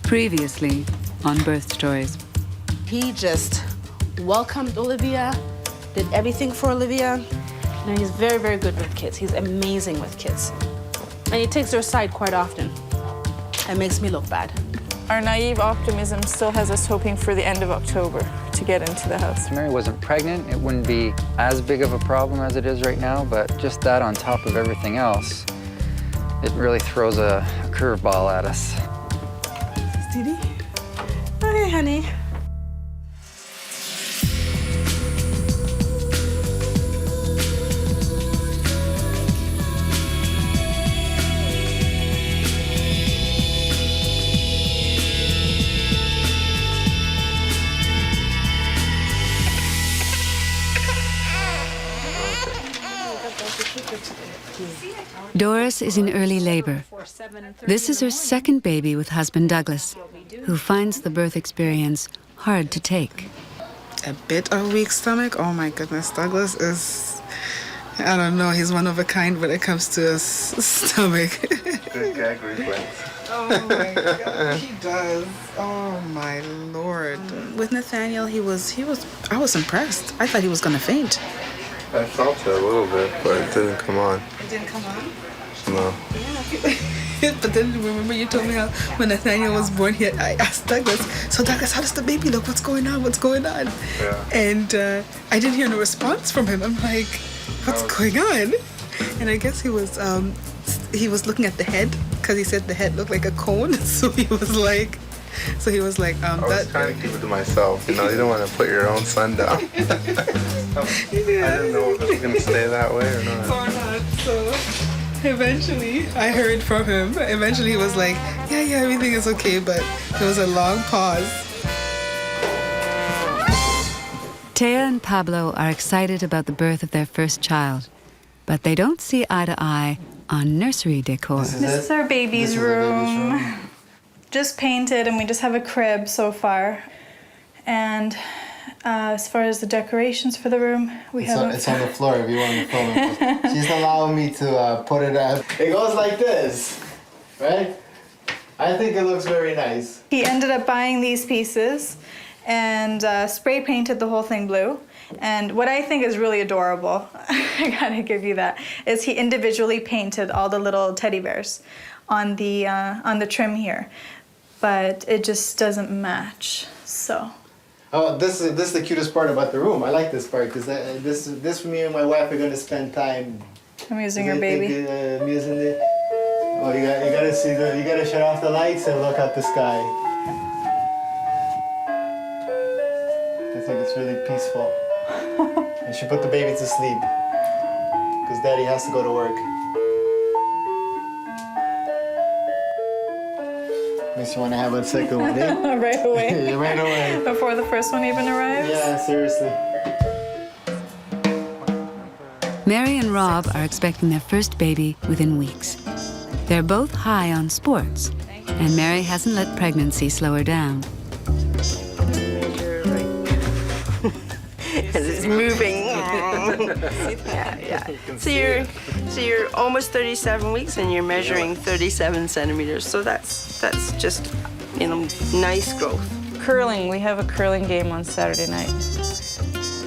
Previously on Birth Stories. He just welcomed Olivia, did everything for Olivia. And he's very, very good with kids. He's amazing with kids. And he takes her aside quite often. It makes me look bad. Our naive optimism still has us hoping for the end of October to get into the house. If Mary wasn't pregnant, it wouldn't be as big of a problem as it is right now, but just that on top of everything else, it really throws a curveball at us. Didi? Okay, honey. Doris is in early labor. This is her second baby with husband Douglas, who finds the birth experience hard to take. A bit of weak stomach? Oh my goodness, Douglas is, I don't know, he's one of a kind when it comes to his stomach. Good gag reflex. Oh my God, he does. Oh my Lord. With Nathaniel, I was impressed. I thought he was gonna faint. I felt it a little bit, but it didn't come on. It didn't come on? No. Yeah. But then remember you told me how when Nathaniel was born, I asked Douglas, so Douglas, how does the baby look? What's going on? What's going on? Yeah. And I didn't hear no response from him. I'm like, what's going on? And I guess he was looking at the head because he said the head looked like a cone. So he was like, I was trying to keep it to myself. You know, you don't want to put your own son down. I didn't know if it was going to stay that way or not. Or not. So eventually, I heard from him. Eventually, he was like, yeah, everything is okay. But there was a long pause. Taya and Pablo are excited about the birth of their first child, but they don't see eye to eye on nursery decor. This is our baby's room. Just painted, and we just have a crib so far. And as far as the decorations for the room, It's on the floor if you want to film it. She's allowing me to put it up. It goes like this, right? I think it looks very nice. He ended up buying these pieces and spray painted the whole thing blue. And what I think is really adorable, I gotta give you that, is he individually painted all the little teddy bears on the trim here. But it just doesn't match, so. Oh, this is the cutest part about the room. I like this part because this me and my wife are going to spend time Amusing your baby. Amusing it. Oh, you gotta see you gotta shut off the lights and look at the sky. I think it's really peaceful. And she put the baby to sleep because Daddy has to go to work. Makes you want to have a second one, eh? Right away. Yeah, right away. Before the first one even arrives? Yeah, seriously. Mary and Rob are expecting their first baby within weeks. They're both high on sports, and Mary hasn't let pregnancy slow her down. It's moving. Yeah. So you're almost 37 weeks and you're measuring 37 centimeters. So that's just, nice growth. Curling. We have a curling game on Saturday night.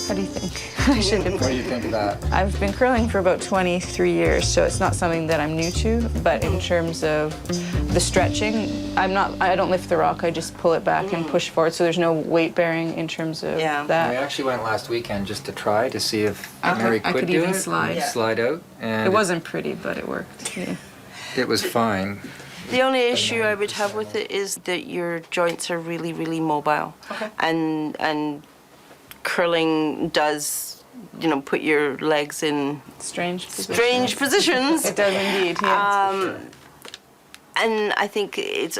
How do you think? What do you think of that? I've been curling for about 23 years, so it's not something that I'm new to. But in terms of the stretching, I don't lift the rock. I just pull it back and push forward. So there's no weight bearing in terms of that. We actually went last weekend just to try to see if Mary I could do even it. slide. Slide out. And It wasn't pretty, but it worked. Yeah. It was fine. The only issue I would have with it is that your joints are really, really mobile. Okay. And curling does, put your legs in strange positions. It does indeed. Yeah. And I think it's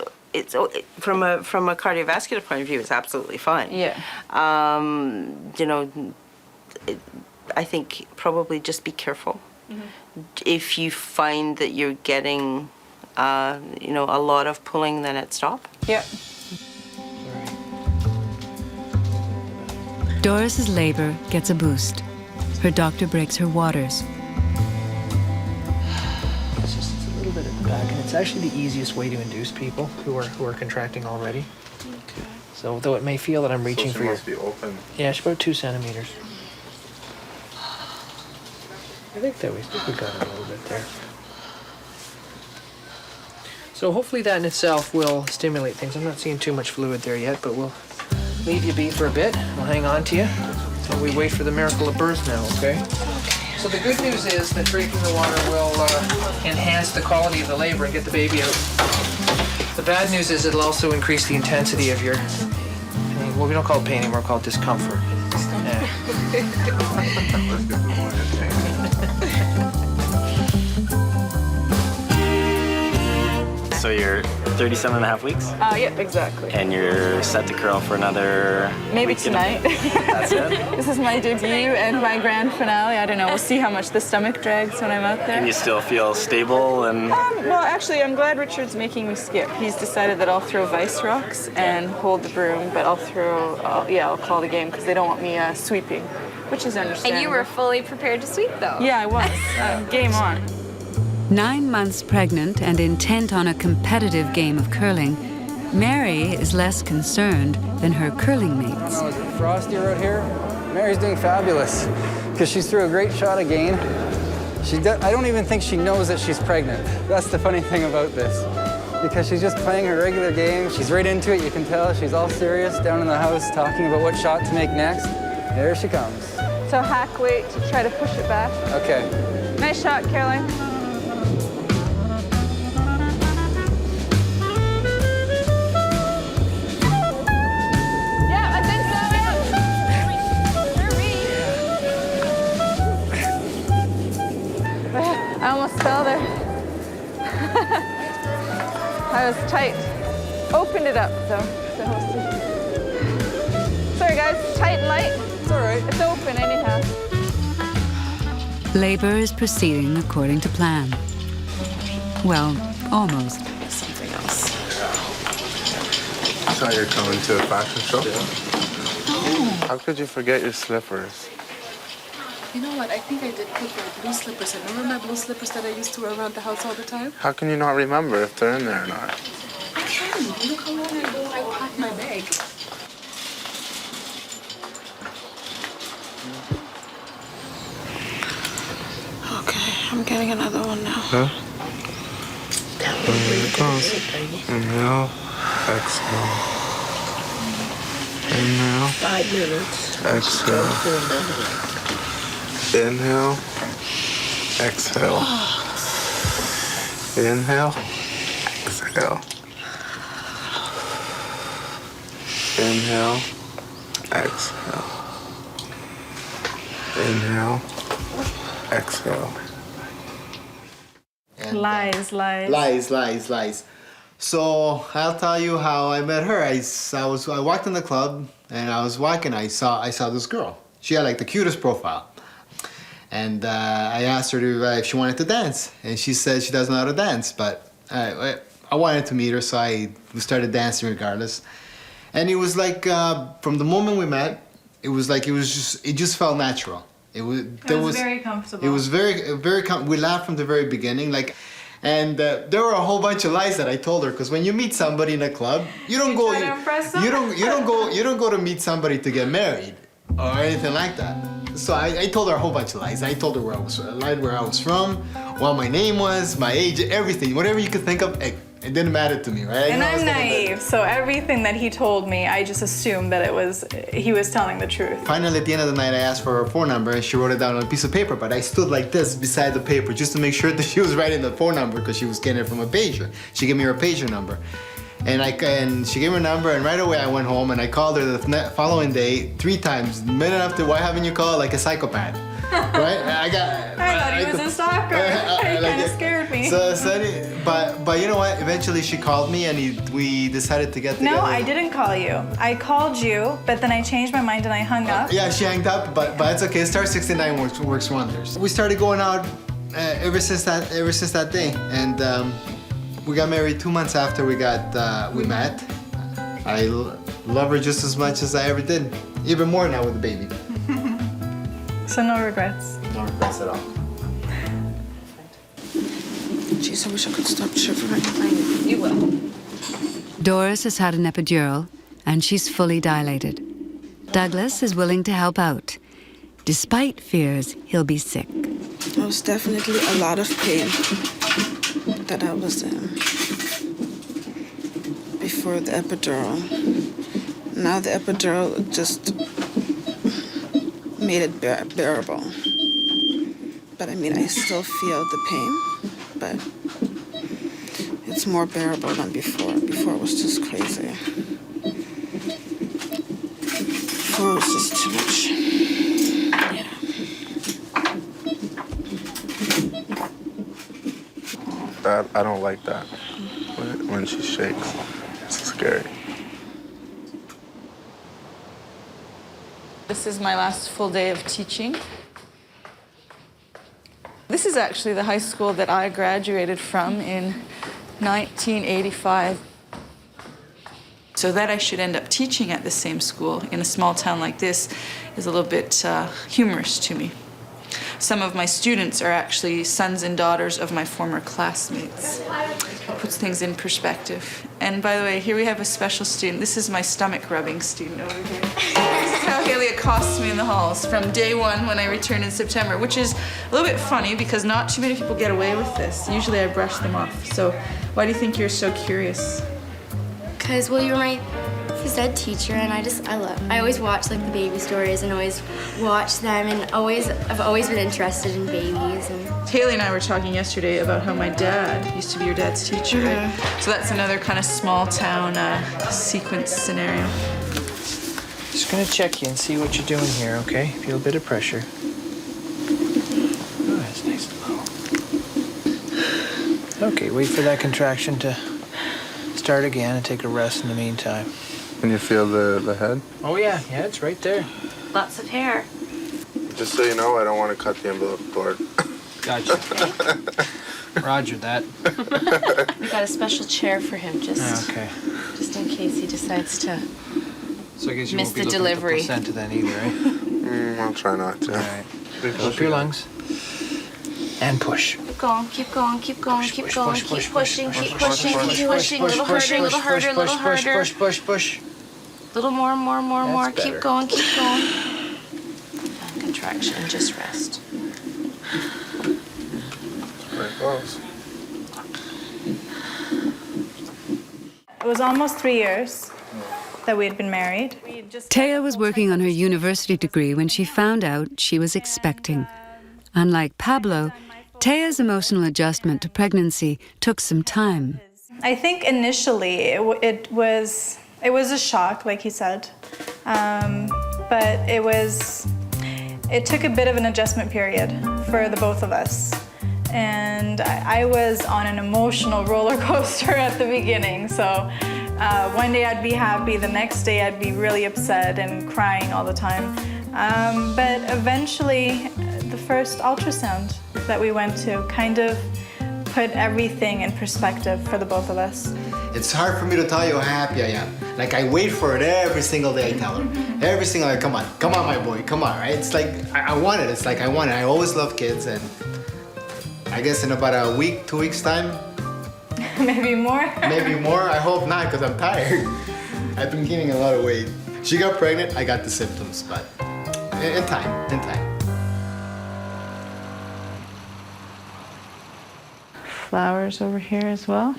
from a cardiovascular point of view, it's absolutely fine. Yeah. I think probably just be careful. Mm-hmm. If you find that you're getting, a lot of pulling, then it stop. Yep. Doris's labor gets a boost. Her doctor breaks her waters. It's just a little bit of back, and it's actually the easiest way to induce people who are contracting already. Okay. So though it may feel that I'm reaching for your... must be open. Yeah, she's about 2 centimeters. I think we got it a little bit there. So hopefully that in itself will stimulate things. I'm not seeing too much fluid there yet, but we'll leave you be for a bit. We'll hang on to you while we wait for the miracle of birth now, okay? So the good news is that drinking the water will enhance the quality of the labor and get the baby out. The bad news is it'll also increase the intensity of your pain. Well, we don't call it pain anymore, we call it discomfort. Yeah. So you're 37 and a half weeks? Yep, exactly. And you're set to curl for another Maybe week tonight. That's it? This is my debut and my grand finale. I don't know, we'll see how much the stomach drags when I'm out there. And you still feel stable and... Well, actually, I'm glad Richard's making me skip. He's decided that I'll throw vice rocks and hold the broom, but I'll call the game because they don't want me sweeping, which is understandable. And you were fully prepared to sweep, though. Yeah, I was. Game on. 9 months pregnant and intent on a competitive game of curling, Mary is less concerned than her curling mates. Oh, is it frosty out here? Mary's doing fabulous because she's threw a great shot again. I don't even think she knows that she's pregnant. That's the funny thing about this. Because she's just playing her regular game. She's right into it, you can tell. She's all serious down in the house talking about what shot to make next. There she comes. So hack weight to try to push it back. Okay. Nice shot, Caroline. I almost fell there. I was tight. Opened it up, though. Sorry, guys. Tight and light. It's all right. It's open, anyhow. Labor is proceeding according to plan. Well, almost. Something else. I thought you were coming to a fashion show. Oh. How could you forget your slippers? You know what? I think I did put my blue slippers in. Remember my blue slippers that I used to wear around the house all the time? How can you not remember if they're in there or not? I can. Look how long ago I packed my bag. Okay, I'm getting another one now. Huh? Here it goes. Inhale, exhale. Inhale. 5 minutes. Exhale. Inhale, exhale. Inhale, exhale. Inhale, exhale. Inhale, exhale. Lies. So I'll tell you how I met her. I walked in the club and I was walking. I saw this girl. She had like the cutest profile. And I asked her if she wanted to dance, and she said she doesn't know how to dance, but I wanted to meet her, so we started dancing regardless. And it was like from the moment we met, it just felt natural. It was very comfortable. It was very we laughed from the very beginning, and there were a whole bunch of lies that I told her, because when you meet somebody in a club, you don't go to meet somebody to get married or anything like that. So I told her a whole bunch of lies. I told her I lied where I was from, what my name was, my age, everything. Whatever you could think of, it didn't matter to me, right? And I'm naive, so everything that he told me, I just assumed that he was telling the truth. Finally, at the end of the night, I asked for her phone number, and she wrote it down on a piece of paper, but I stood like this beside the paper just to make sure that she was writing the phone number, because she was getting it from a pager. She gave me her pager number. And she gave me her number, and right away I went home and I called her the following day 3 times. The minute after, why haven't you called like a psychopath? Right? I thought he was a stalker. He kind of scared me. But you know what? Eventually she called me and we decided to get together. No, I didn't call you. I called you, but then I changed my mind and I hung up. Yeah, she hung up, but it's okay. Star 69 works wonders. We started going out ever since that day, and we got married 2 months after we met. I love her just as much as I ever did, even more now with the baby. So no regrets? No regrets at all. Jeez, I wish I could stop shivering. You will. Doris has had an epidural, and she's fully dilated. Douglas is willing to help out, despite fears he'll be sick. It was definitely a lot of pain that I was in before the epidural. Now the epidural just made it bearable. But I mean, I still feel the pain, but it's more bearable than before. Before it was just crazy. Before it was just too much. I don't like that when she shakes. It's scary. This is my last full day of teaching. This is actually the high school that I graduated from in 1985. So that I should end up teaching at the same school in a small town like this is a little bit humorous to me. Some of my students are actually sons and daughters of my former classmates. It puts things in perspective. And by the way, here we have a special student. This is my stomach rubbing student over here. This is how Haley accosts me in the halls from day one when I returned in September, which is a little bit funny because not too many people get away with this. Usually I brush them off. So why do you think you're so curious? Because, well, you were my phys ed teacher, and I always watch like the baby stories and always watch them, and I've always been interested in babies. And Haley and I were talking yesterday about how my dad used to be your dad's teacher, right? So that's another kind of small town sequence scenario. Just gonna check you and see what you're doing here, okay? Feel a bit of pressure. Oh, that's nice and low. Okay, wait for that contraction to start again and take a rest in the meantime. Can you feel the head? Oh yeah, it's right there. lots of hair. Just so you know, I don't want to cut the umbilical cord. Gotcha. Roger that. We got a special chair for him just in case he decides to So I guess you miss won't be the looking delivery. at the placenta then either, right? I'll try not to. All right. Fill up your lungs. And push. Keep going, keep going, keep going, keep Push, going, push, keep push, pushing, push, keep push, pushing, push, keep push, pushing. push, Little push, harder, little push, harder, push, little push, harder. push, push, push. Little more, more, more, That's more. better. Keep going, keep going. And contraction, just rest. Very close. It was almost 3 years that we had been married. Taya was working on her university degree when she found out she was expecting. Unlike Pablo, Taya's emotional adjustment to pregnancy took some time. I think initially it was a shock, like he said, but it took a bit of an adjustment period for the both of us. And I was on an emotional roller coaster at the beginning. So one day I'd be happy, the next day I'd be really upset and crying all the time. But eventually, the first ultrasound that we went to kind of put everything in perspective for the both of us. It's hard for me to tell you how happy I am. Like, I wait for it every single day, I tell her. Every single day, come on, my boy, come on, right? It's like, I want it, it's like I want it. I always love kids, and I guess in about a week, 2 weeks' time. Maybe more. Maybe more, I hope not, because I'm tired. I've been gaining a lot of weight. She got pregnant, I got the symptoms, but in time. Flowers over here as well.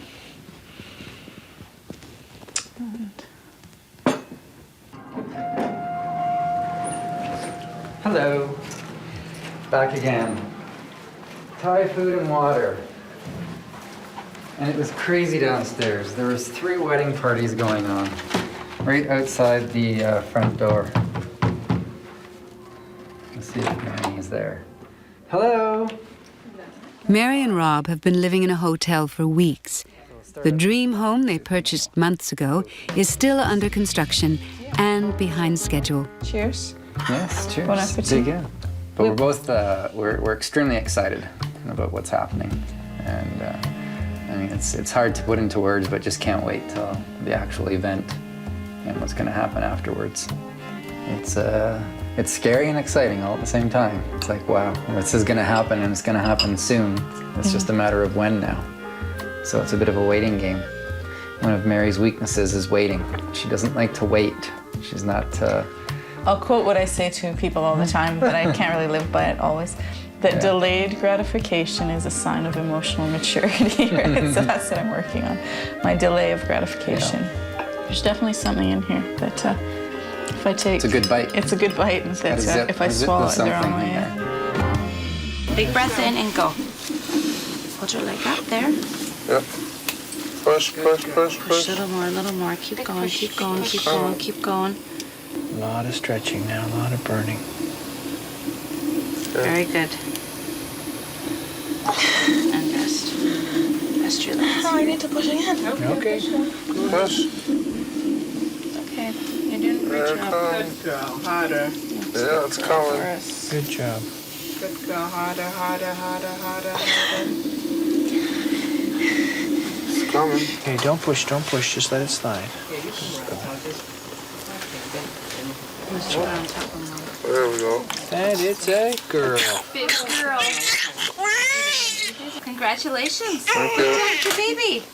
Hello. Back again. Thai food and water. And it was crazy downstairs. There was 3 wedding parties going on right outside the front door. Let's see if Mary is there. Hello. Mary and Rob have been living in a hotel for weeks. The dream home they purchased months ago is still under construction and behind schedule. Cheers. Yes, cheers. Bon appetit. Dig in. But we're both we're extremely excited about what's happening, and I mean it's hard to put into words, but just can't wait till the actual event and what's going to happen afterwards. It's scary and exciting all at the same time. It's like, wow, this is gonna happen and it's gonna happen soon. It's just a matter of when now. So it's a bit of a waiting game. One of Mary's weaknesses is waiting. She doesn't like to wait. She's not... I'll quote what I say to people all the time, but I can't really live by it always. That delayed gratification is a sign of emotional maturity, right? So that's what I'm working on, my delay of gratification. Yeah. There's definitely something in here that if I take... It's a good bite. It's a good bite, and if I swallow it the wrong way. Big breath in and go. Hold your leg up there. Yep. Push, push, push, Push a little more. Keep going, keep going, keep going, keep going. A lot of stretching now, a lot of burning. Very good. And rest. Rest your legs. Oh, I need to push again. Okay. Push. Okay, you're doing a great job. Good girl. Harder. Yeah, it's coming. Good job. Good girl. Harder, harder, harder, harder, harder. It's coming. Hey, don't push, just let it slide. Let's try on top of mom. There we go. And it's a girl. Big girl. Congratulations. Thank you. Good baby.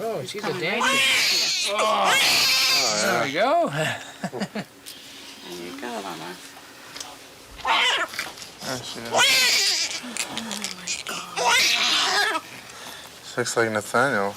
Oh, she's a dancer. Oh, there we go. There you go, Mama. There she is. She looks like Nathaniel.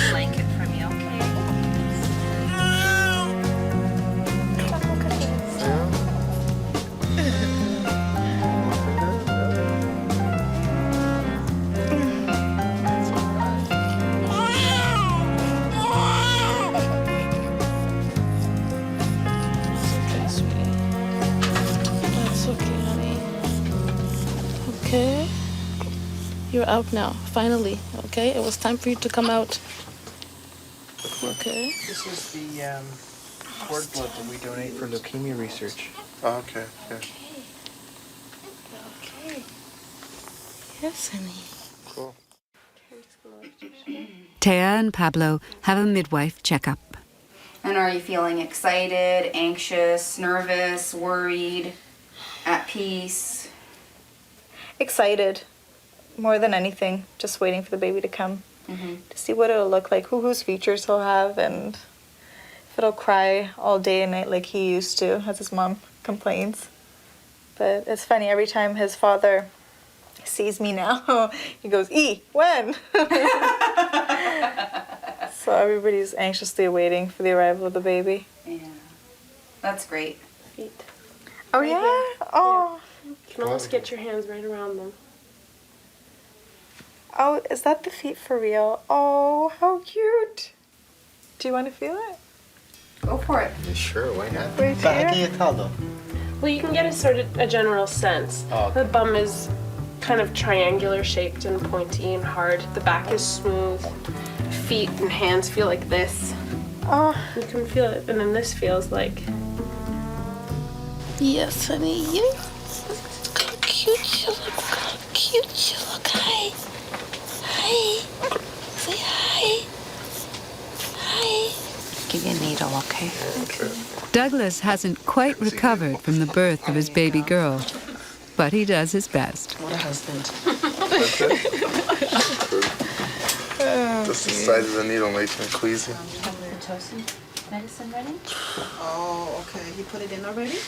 Blanket for me, okay? That's okay, honey. Okay. You're out now, finally. Okay? It was time for you to come out. Okay. This is the cord blood that we donate for leukemia research. Oh, okay, yeah. Okay. Yes, honey. Cool. Taya and Pablo have a midwife checkup. And are you feeling excited, anxious, nervous, worried, at peace? Excited, more than anything. Just waiting for the baby to come. To see what it'll look like, whose features he'll have, and if it'll cry all day and night like he used to, as his mom complains. But it's funny, every time his father sees me now, he goes, "E, when?" So everybody's anxiously waiting for the arrival of the baby. Yeah, that's great. Feet. Oh, yeah? Oh. You can almost get your hands right around them. Oh, is that the feet for real? Oh, how cute. Do you want to feel it? Go for it. Sure, why not? Right But how here? can you tell though? Well, you can get a general sense. Oh, okay. The bum is kind of triangular shaped and pointy and hard. The back is smooth. Feet and hands feel like this. Oh. You can feel it, and then this feels like. Yes, honey. Yes. How cute you look. How cute you look. Hi. Hi. Say hi. Hi. Give you a needle, okay? Douglas hasn't quite recovered from the birth of his baby girl, but he does his best. What a husband. Just the size of the needle makes me queasy. Pitocin medicine ready? Oh, okay. You put it in already?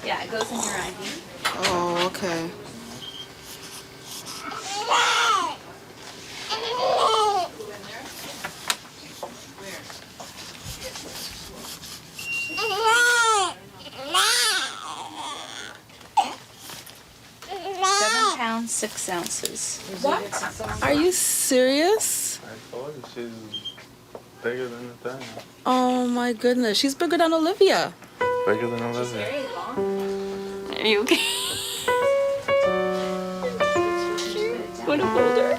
Yeah, it goes in your IV. Oh, okay. £7 6 ounces. What? Are you serious? I told you she's bigger than the thing. Oh my goodness, she's bigger than Olivia. Bigger than Olivia. Are you okay? Want to hold her?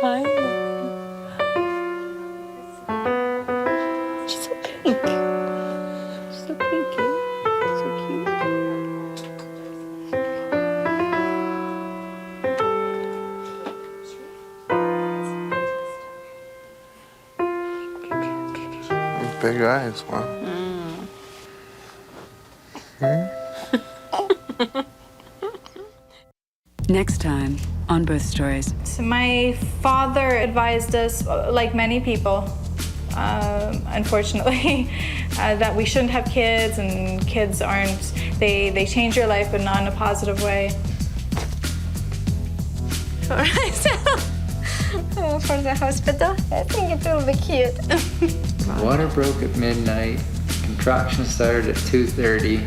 Hi. She's so pink. She's so pinky. So cute. Big eyes, wow. Next time on Birth Stories. So my father advised us, like many people, unfortunately, that we shouldn't have kids, and kids aren't, they change your life but not in a positive way. All right, so for the hospital, I think it will be cute. Water broke at midnight, contractions started at 2:30,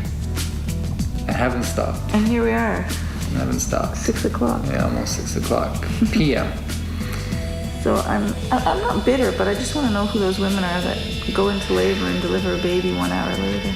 and haven't stopped. And here we are. Haven't stopped. 6 o'clock. Yeah, almost 6 o'clock p.m. So I'm not bitter, but I just want to know who those women are that go into labor and deliver a baby 1 hour later.